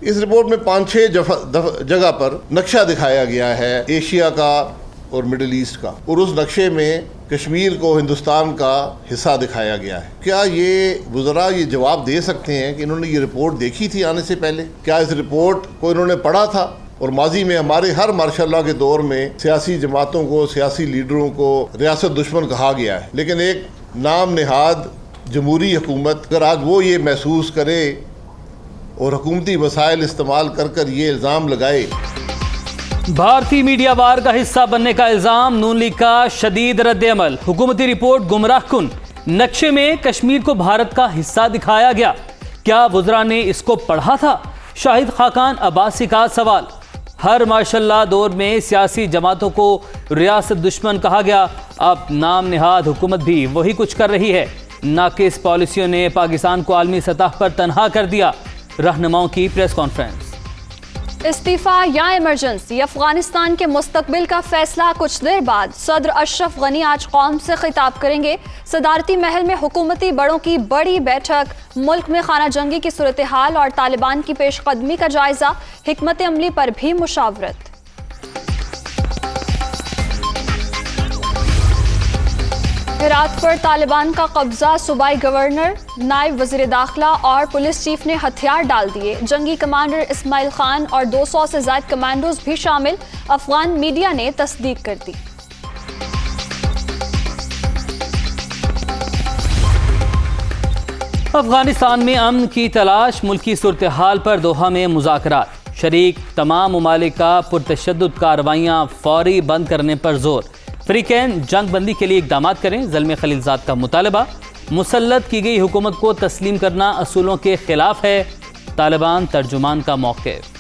इस रिपोर्ट में 5-6 जगह पर नक्शा दिखाया गया है एशिया का और मिडिल ईस्ट का, और उस नक्शे में कश्मीर को हिंदुस्तान का हिस्सा दिखाया गया है। क्या ये वुज़रा ये जवाब दे सकते हैं कि इन्होंने ये रिपोर्ट देखी थी आने से पहले? क्या इस रिपोर्ट को इन्होंने पढ़ा था? और माजी में हमारे हर मार्शल लॉ के दौर में सियासी जमातों को, सियासी लीडरों को रियासत दुश्मन कहा गया है, लेकिन एक नाम नेहाद जमहूरी हुकूमत अगर आज वो ये महसूस करे और हुकूमती वसाइल इस्तेमाल कर ये इल्ज़ाम लगाए। भारतीय मीडिया वार का हिस्सा बनने का इल्जाम, नून लीग का शदीद रद्द-ए-अमल। हुकूमती रिपोर्ट गुमराहकुन, नक्शे में कश्मीर को भारत का हिस्सा दिखाया गया। क्या वुज़रा ने इसको पढ़ा था? शाहिद खाकान अब्बासी का सवाल। हर मार्शल लॉ दौर में सियासी जमातों को रियासत दुश्मन कहा गया, अब नाम निहाद हुकूमत भी वही कुछ कर रही है। नाकिस पॉलिसियों ने पाकिस्तान को आलमी सतह पर तनहा कर दिया। रहनुमाओं की प्रेस कॉन्फ्रेंस। इस्तीफा या इमरजेंसी, अफगानिस्तान के मुस्तकबिल का फैसला। कुछ देर बाद सदर अशरफ गनी आज कौम से खिताब करेंगे। सदारती महल में हुकूमती बड़ों की बड़ी बैठक, मुल्क में खाना जंगी की सूरत हाल और तालिबान की पेशकदमी का जायजा, हिकमत अमली पर भी मुशावरत। हेरात पर तालिबान का कब्जा, सूबाई गवर्नर, नायब वजीर दाखिला और पुलिस चीफ ने हथियार डाल दिए। जंगी कमांडर इस्माइल खान और 200 से ज्यादा कमांडोज भी शामिल, अफगान मीडिया ने तस्दीक कर दी। अफगानिस्तान में अमन की तलाश, मुल्की सूरत हाल पर दोहा में मुज़ाकरात। शरीक तमाम ममालिक का पुरतशद्दुद कार्रवाइयाँ फौरी बंद करने पर जोर। फ्रीकैन जंग बंदी के लिए इकदाम करें, ज़ल्मे खलीलजाद का मुतालबा। मुसल्लत की गई हुकूमत को तस्लीम करना असूलों के खिलाफ है, तालिबान तर्जुमान का मौक़िफ़।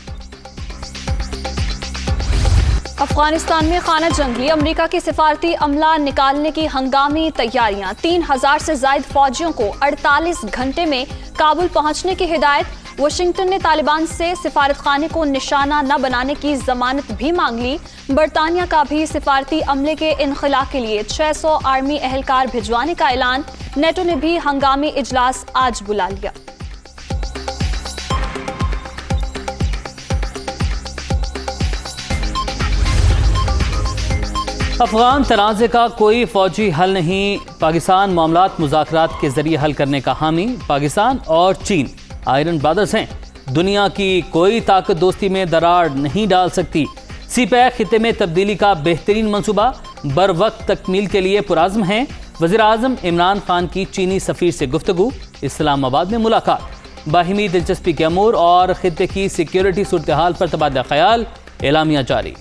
अफगानिस्तान में खाना जंगी, अमेरिका की सिफारती अमला निकालने की हंगामी तैयारियां। 3000 से ज्यादा फौजियों को 48 घंटे में काबुल पहुंचने की हिदायत। वाशिंगटन ने तालिबान से सिफारत खाने को निशाना न बनाने की जमानत भी मांग ली। बरतानिया का भी सिफारती अमले के इनखला के लिए 600 आर्मी एहलकार भिजवाने का ऐलान। नेटो ने भी हंगामी इजलास आज बुला लिया। अफगान तनाज़े का कोई फौजी हल नहीं, पाकिस्तान मामलात मुज़ाकरात के जरिए हल करने का हामी। पाकिस्तान और चीन आयरन ब्रदर्स हैं, दुनिया की कोई ताकत दोस्ती में दरार नहीं डाल सकती। सीपैक खिते में तब्दीली का बेहतरीन मंसूबा, बर वक्त तकमील के लिए पुराज़्म हैं। वज़ीर आज़म इमरान खान की चीनी सफ़ीर से गुफ्तगू, इस्लामाबाद में मुलाकात। बाहिमी दिलचस्पी के अमूर और खिते की सिक्योरिटी सूरत हाल पर तबादला ख्याल, एलामिया जारी।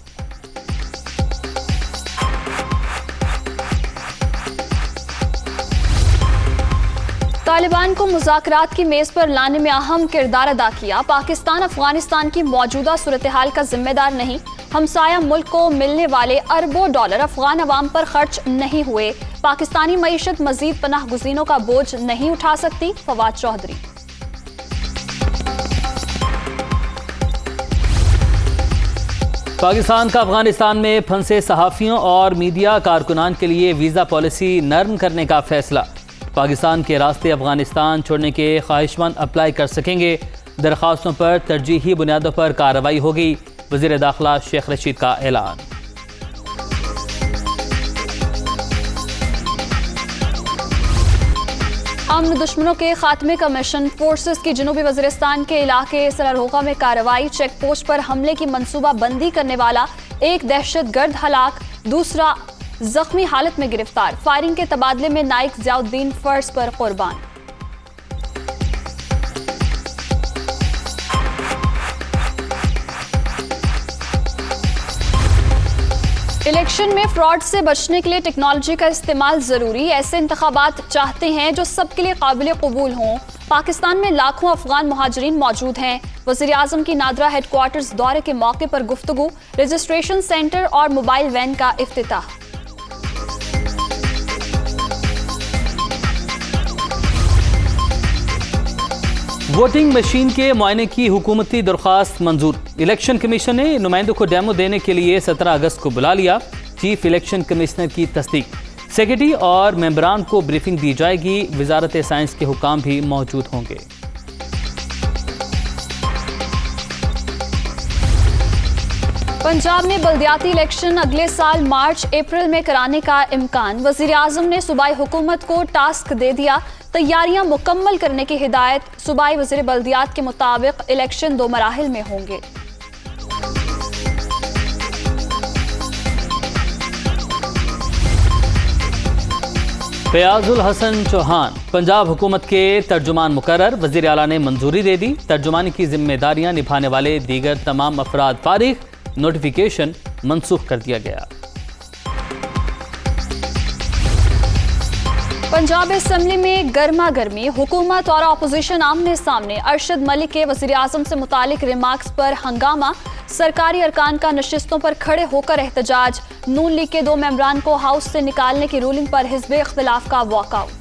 तालिबान को मुज़ाकरात की मेज़ पर लाने में अहम किरदार अदा किया। पाकिस्तान अफगानिस्तान की मौजूदा सूरत हाल का जिम्मेदार नहीं। हमसाया मुल्क को मिलने वाले अरबों डॉलर अफगान अवाम पर खर्च नहीं हुए। पाकिस्तानी मईशत मजीद पनाह गुज़ीनों का बोझ नहीं उठा सकती। फवाद चौधरी। पाकिस्तान का अफगानिस्तान में फंसे सहाफ़ियों और मीडिया कारकुनान के लिए वीज़ा पॉलिसी नरम करने का फैसला। पाकिस्तान के रास्ते अफगानिस्तान छोड़ने के ख्वाहिशमंद अप्लाई कर सकेंगे। दरख्वास्तों पर तरजीही बुनियादों पर कार्रवाई होगी। वज़ीर दाखिला शेख रशीद का ऐलान। अमन दुश्मनों के खात्मे का मिशन, फोर्सेस की जनूबी वज़ीरिस्तान के इलाके सरारोगा में कार्रवाई। चेक पोस्ट पर हमले की मंसूबा बंदी करने वाला एक दहशतगर्द हलाक, दूसरा जख्मी हालत में गिरफ्तार। फायरिंग के तबादले में नाइक ज़ियाउद्दीन फर्ज पर कुर्बान। इलेक्शन में फ्रॉड से बचने के लिए टेक्नोलॉजी का इस्तेमाल जरूरी। ऐसे इंतखाबात चाहते हैं जो सबके लिए काबिल कबूल हों। पाकिस्तान में लाखों अफगान मुहाजिरीन मौजूद हैं। वज़ीर आज़म की नादरा हेडक्वार्टर्स दौरे के मौके पर गुफ्तगू, रजिस्ट्रेशन सेंटर और मोबाइल वैन का इफ्तिताह। वोटिंग मशीन के मुआयने की हुकूमती दरख्वास्त मंजूर। इलेक्शन कमीशन ने नुमाइंदों को डेमो देने के लिए 17 अगस्त को बुला लिया। चीफ इलेक्शन कमिश्नर की तस्दीक। सेक्रेटरी और मेंबरान को ब्रीफिंग दी जाएगी। वजारत साइंस के हुकाम भी मौजूद होंगे। पंजाब में बल्दियाती इलेक्शन अगले साल मार्च अप्रैल में कराने का इम्कान। वजीर आजम ने सूबाई हुकूमत को टास्क दे दिया, तैयारियां मुकम्मल करने की हिदायत। सूबाई वजीर बल्दियात के मुताबिक इलेक्शन 2 मराहिल में होंगे। फयाजुल हसन चौहान पंजाब हुकूमत के तर्जुमान मुकर्रर। वजीर आला ने मंजूरी दे दी। तर्जुमानी की जिम्मेदारियां निभाने वाले दीगर तमाम अफराद फारिग। नोटिफिकेशन मनसूख कर दिया गया। पंजाब असेंबली में गर्मा गर्मी, हुकूमत और अपोजिशन आमने सामने। अरशद मलिक के वजीर आजम से मुतालिक रिमार्क्स पर हंगामा। सरकारी अरकान का नशिस्तों पर खड़े होकर एहतजाज। नून लीग के 2 मेंबरान को हाउस से निकालने की रूलिंग पर हिज़्ब इख्तिलाफ का वॉकआउट।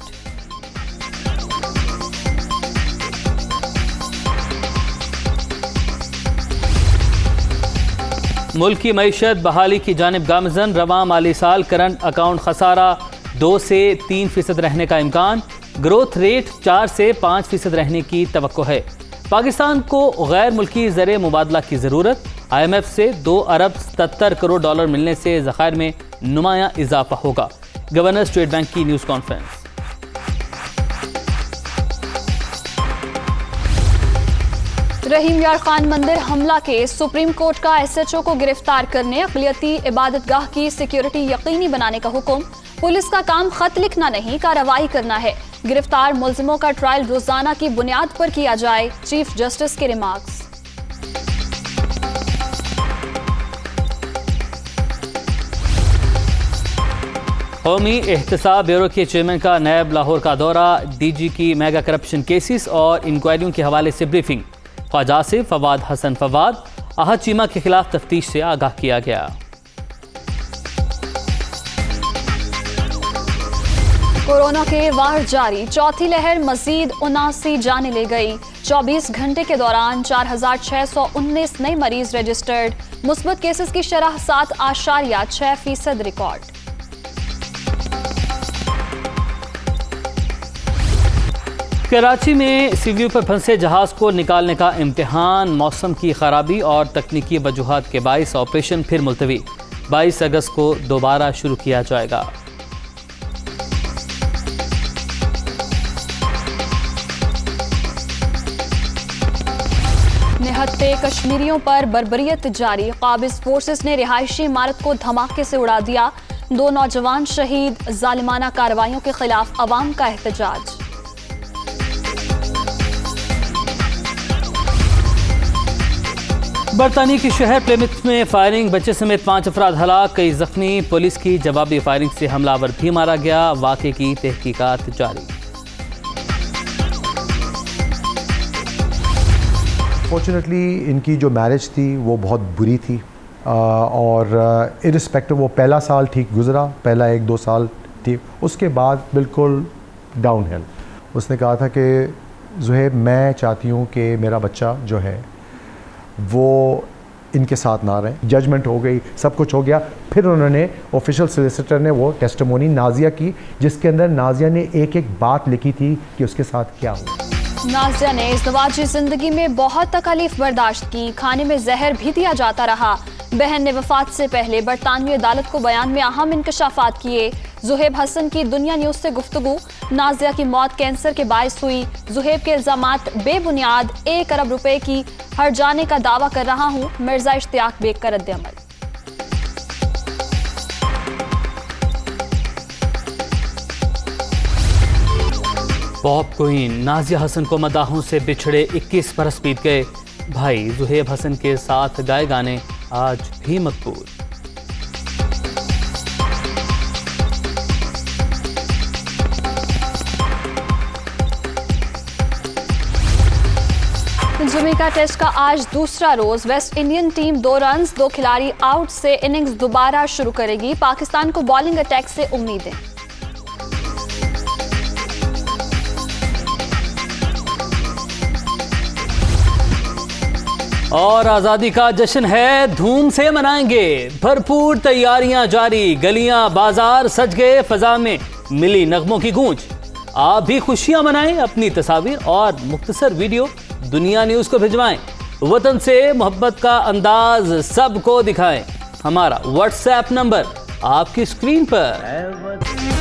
मुल्क की मईशत बहाली की जानिब गामजन। रवां माली साल करंट अकाउंट खसारा 2 से 3% रहने का इम्कान। ग्रोथ रेट 4 से 5% रहने की तवक्को है। पाकिस्तान को गैर मुल्की ज़र मुबादला की ज़रूरत। IMF से 2 अरब 77 करोड़ डॉलर मिलने से ज़खायर में नुमायां इजाफा होगा। गवर्नर स्टेट बैंक की न्यूज़ कॉन्फ्रेंस। रहीम यार खान मंदिर हमला केस। सुप्रीम कोर्ट का SHO को गिरफ्तार करने, अक़लियती इबादतगाह की सिक्योरिटी यकीनी बनाने का हुक्म। पुलिस का काम खत लिखना नहीं, कार्रवाई करना है। गिरफ्तार मुल्जिमों का ट्रायल रोजाना की बुनियाद पर किया जाए। चीफ जस्टिस के रिमार्क्स। कौमी एहतसाब ब्यूरो के चेयरमैन का नायब लाहौर का दौरा। DG की मेगा करप्शन केसेस और इंक्वायरियों के हवाले से ब्रीफिंग। ख्वाजा से फवाद हसन फवाद आहद चीमा के खिलाफ तफ्तीश से आगाह किया गया। कोरोना के वार जारी। चौथी लहर मजीद 79 जाने ले गई। 24 घंटे के दौरान 4619 नए मरीज रजिस्टर्ड। मुस्बत केसेस की शरह 7.6% रिकॉर्ड। कराची में सीव्यू पर फंसे जहाज को निकालने का इम्तिहान। मौसम की खराबी और तकनीकी वजूहात के बाइस ऑपरेशन फिर मुलतवी। 22 अगस्त को दोबारा शुरू किया जाएगा। निहत्ते कश्मीरियों पर बर्बरियत जारी। काबिज फोर्सेस ने रिहायशी इमारत को धमाके से उड़ा दिया। 2 नौजवान शहीद। जालिमाना कार्रवाइयों के खिलाफ अवाम का एहतजाज। बरतानिया के शहर प्लेमिथ में फायरिंग। बच्चे समेत 5 अफराद हलाक, कई जख्मी। पुलिस की जवाबी फायरिंग से हमलावर भी मारा गया। वाक़े की तहकीकात जारी। फॉर्चुनेटली इनकी जो मैरिज थी वो बहुत बुरी थी और इरिस्पेक्टिव वो पहला साल ठीक गुजरा, पहला 1-2 साल ठीक, उसके बाद बिल्कुल डाउन हिल। उसने कहा था कि ज़ुहैब मैं चाहती हूँ कि मेरा बच्चा जो है वो इनके साथ ना रहे। जजमेंट हो गई, सब कुछ हो गया। फिर उन्होंने ऑफिशियल सोलिसिटर ने वो टेस्टिमोनी नाजिया की, जिसके अंदर नाजिया ने एक बात लिखी थी कि उसके साथ क्या हुआ। नाजिया ने इज़्दिवाजी जिंदगी में बहुत तकलीफ बर्दाश्त की, खाने में जहर भी दिया जाता रहा। बहन ने वफात से पहले बरतानवी अदालत को बयान में अहम इंकशाफात किए। ज़ुहैब हसन की दुनिया न्यूज़ से गुफ्तगू। नाजिया की मौत कैंसर के बायस हुई। ज़ुहैब के इल्ज़ामात बेबुनियाद। 1 अरब रुपए की हर जाने का दावा कर रहा हूँ। मिर्जा इश्तियाक बेग का रद्द-ए-अमल। पॉप क्वीन नाजिया हसन को मदाहों से बिछड़े 21 बरस बीत गए। भाई ज़ुहैब हसन के साथ गाए गाने आज भी मकबूल। जमैका टेस्ट का आज दूसरा रोज। वेस्ट इंडियन टीम 2 रन्स 2 खिलाड़ी आउट से इनिंग्स दोबारा शुरू करेगी। पाकिस्तान को बॉलिंग अटैक से उम्मीदें। और आज़ादी का जश्न है, धूम से मनाएंगे। भरपूर तैयारियां जारी। गलियां बाजार सज गए, फजा में मिली नगमों की गूंज। आप भी खुशियां मनाएं। अपनी तस्वीर और मुख्तसर वीडियो दुनिया न्यूज़ को भिजवाएं। वतन से मोहब्बत का अंदाज सबको दिखाएं। हमारा व्हाट्सएप नंबर आपकी स्क्रीन पर।